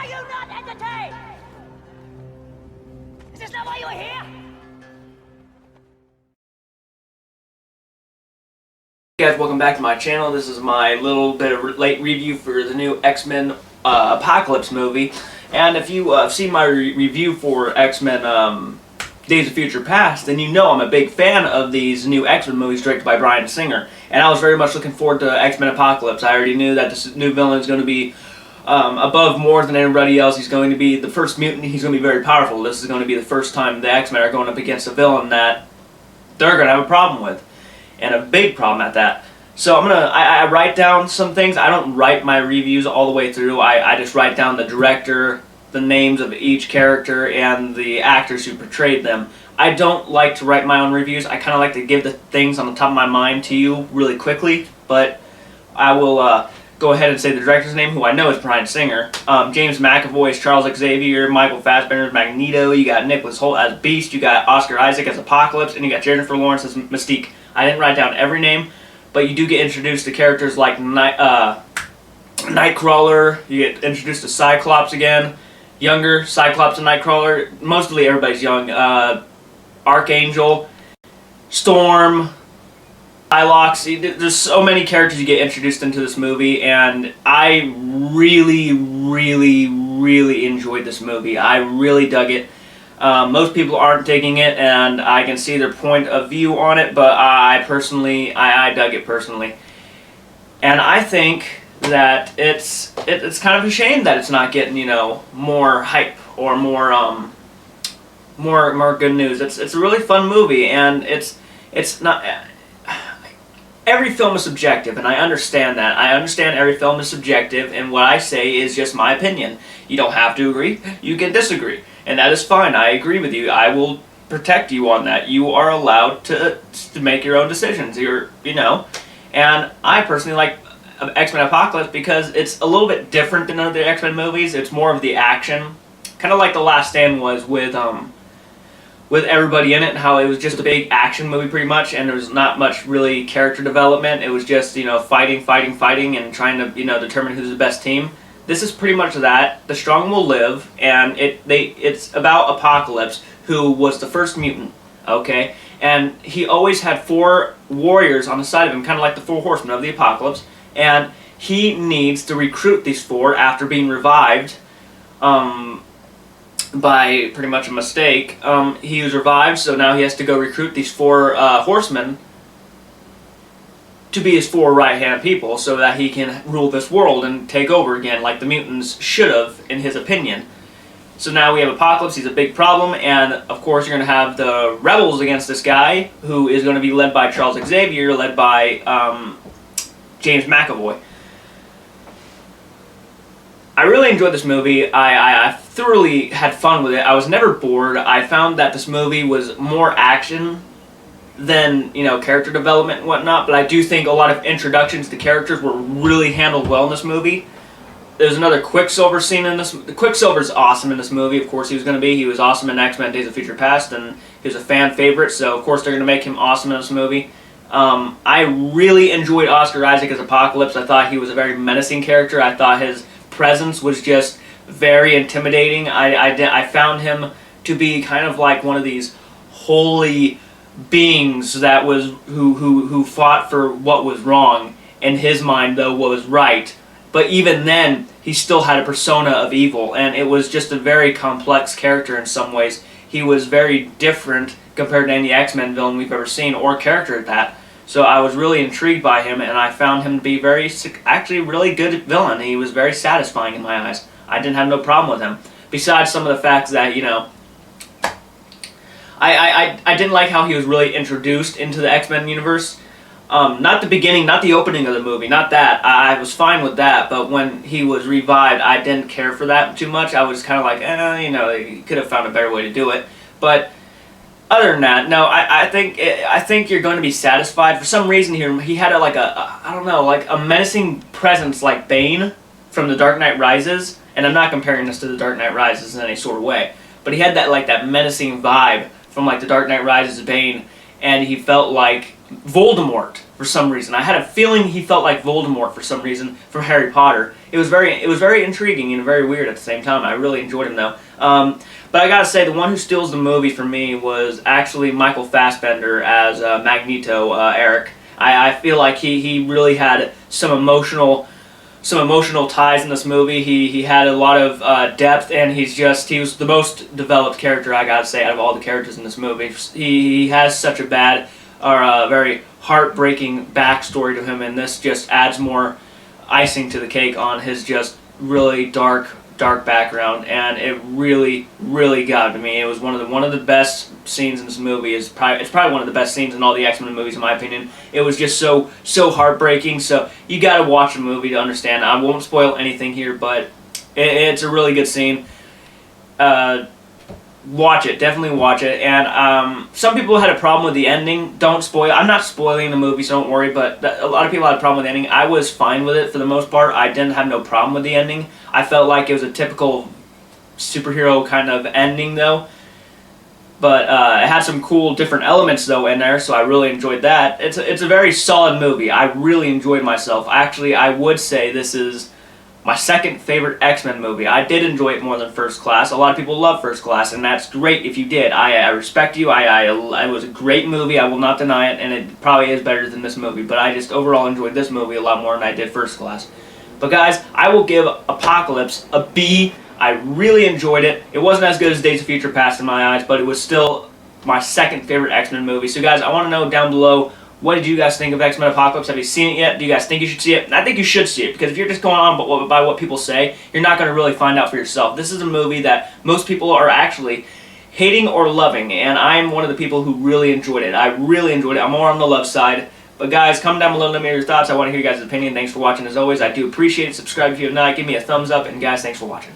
Are you not entertained? Is this not why you are here? Hey guys, welcome back to my channel. This is my little bit of late review for the new X-Men Apocalypse movie. And if you have seen my review for X-Men Days of Future Past, then you know I'm a big fan of these new X-Men movies directed by Bryan Singer. And I was very much looking forward to X-Men Apocalypse. I already knew that this new villain is going to be above more than everybody else. He's going to be the first mutant. He's going to be very powerful. This is going to be the first time the X-Men are going up against a villain that they're going to have a problem with. And a big problem at that. So I write down some things. I don't write my reviews all the way through. I just write down the director, the names of each character, and the actors who portrayed them. I don't like to write my own reviews. I kind of like to give the things on the top of my mind to you really quickly. But I will go ahead and say the director's name, who I know is Bryan Singer. James McAvoy is Charles Xavier. Michael Fassbender is Magneto. You got Nicholas Hoult as Beast. You got Oscar Isaac as Apocalypse. And you got Jennifer Lawrence as Mystique. I didn't write down every name, but you do get introduced to characters like Nightcrawler. You get introduced to Cyclops again. Younger Cyclops and Nightcrawler. Mostly everybody's young. Archangel. Storm. Psylocke. There's so many characters you get introduced into this movie, and I really enjoyed this movie. I really dug it. Most people aren't digging it, and I can see their point of view on it, but I personally, I dug it personally. And I think that it's kind of a shame that it's not getting, you know, more hype or more good news. It's a really fun movie, and it's not. Every film is subjective, and I understand that. I understand every film is subjective, and what I say is just my opinion. You don't have to agree. You can disagree. And that is fine. I agree with you. I will protect you on that. You are allowed to make your own decisions. You know. And I personally like X-Men Apocalypse because it's a little bit different than other X-Men movies. It's more of the action. Kind of like The Last Stand was with everybody in it, and how it was just a big action movie pretty much, and there was not much really character development. It was just, you know, fighting, and trying to, you know, determine who's the best team. This is pretty much that. The strong will live, and it's about Apocalypse, who was the first mutant, okay? And he always had 4 warriors on the side of him, kind of like the 4 horsemen of the Apocalypse, and he needs to recruit these 4 after being revived by pretty much a mistake. He was revived, so now he has to go recruit these 4 horsemen to be his 4 right-hand people so that he can rule this world and take over again like the mutants should have, in his opinion. So now we have Apocalypse. He's a big problem, and of course you're going to have the rebels against this guy, who is going to be led by Charles Xavier, led by James McAvoy. I really enjoyed this movie. I thoroughly had fun with it. I was never bored. I found that this movie was more action than, you know, character development and whatnot, but I do think a lot of introductions to characters were really handled well in this movie. There's another Quicksilver scene in this. Quicksilver's awesome in this movie. Of course he was going to be. He was awesome in X-Men Days of Future Past, and he was a fan favorite, so of course they're going to make him awesome in this movie. I really enjoyed Oscar Isaac as Apocalypse. I thought he was a very menacing character. I thought his presence was just very intimidating. I found him to be kind of like one of these holy beings that was who fought for what was wrong. In his mind, though, what was right. But even then, he still had a persona of evil, and it was just a very complex character in some ways. He was very different compared to any X-Men villain we've ever seen, or character at that. So I was really intrigued by him, and I found him to be actually really good villain. He was very satisfying in my eyes. I didn't have no problem with him. Besides some of the facts that, you know, I didn't like how he was really introduced into the X-Men universe. Not the beginning, not the opening of the movie, not that. I was fine with that, but when he was revived, I didn't care for that too much. I was kind of like, you know, you could have found a better way to do it. But other than that, no, I think you're going to be satisfied. For some reason here, he had I don't know, like a menacing presence like Bane from The Dark Knight Rises, and I'm not comparing this to The Dark Knight Rises in any sort of way, but he had that menacing vibe from like The Dark Knight Rises Bane, and he felt like Voldemort for some reason. I had a feeling he felt like Voldemort for some reason from Harry Potter. It was very intriguing and very weird at the same time. I really enjoyed him though. But I gotta say, the one who steals the movie for me was actually Michael Fassbender as Magneto, Eric. I feel like he really had some emotional ties in this movie. He had a lot of depth, and he was the most developed character, I gotta say, out of all the characters in this movie. He has such a bad or a very heartbreaking backstory to him, and this just adds more icing to the cake on his just really dark background, and it really got to me. It was one of the best scenes in this movie. It's probably one of the best scenes in all the X-Men movies, in my opinion. It was just so heartbreaking. So you got to watch the movie to understand. I won't spoil anything here, but it's a really good scene. Watch it, definitely watch it. And some people had a problem with the ending. Don't spoil. I'm not spoiling the movie, so don't worry. But a lot of people had a problem with the ending. I was fine with it for the most part. I didn't have no problem with the ending. I felt like it was a typical superhero kind of ending, though. But it had some cool different elements, though, in there, so I really enjoyed that. It's a very solid movie. I really enjoyed myself. Actually, I would say this is my second favorite X-Men movie. I did enjoy it more than First Class. A lot of people love First Class, and that's great if you did. I respect you. It was a great movie. I will not deny it, and it probably is better than this movie. But I just overall enjoyed this movie a lot more than I did First Class. But guys, I will give Apocalypse a B. I really enjoyed it. It wasn't as good as Days of Future Past in my eyes, but it was still my second favorite X-Men movie. So guys, I want to know down below, what did you guys think of X-Men Apocalypse? Have you seen it yet? Do you guys think you should see it? And I think you should see it, because if you're just going on by what people say, you're not going to really find out for yourself. This is a movie that most people are actually hating or loving, and I'm one of the people who really enjoyed it. I really enjoyed it. I'm more on the love side. But guys, comment down below and let me know your thoughts. I want to hear your guys' opinion. Thanks for watching as always. I do appreciate it. Subscribe if you have not. Give me a thumbs up. And guys, thanks for watching.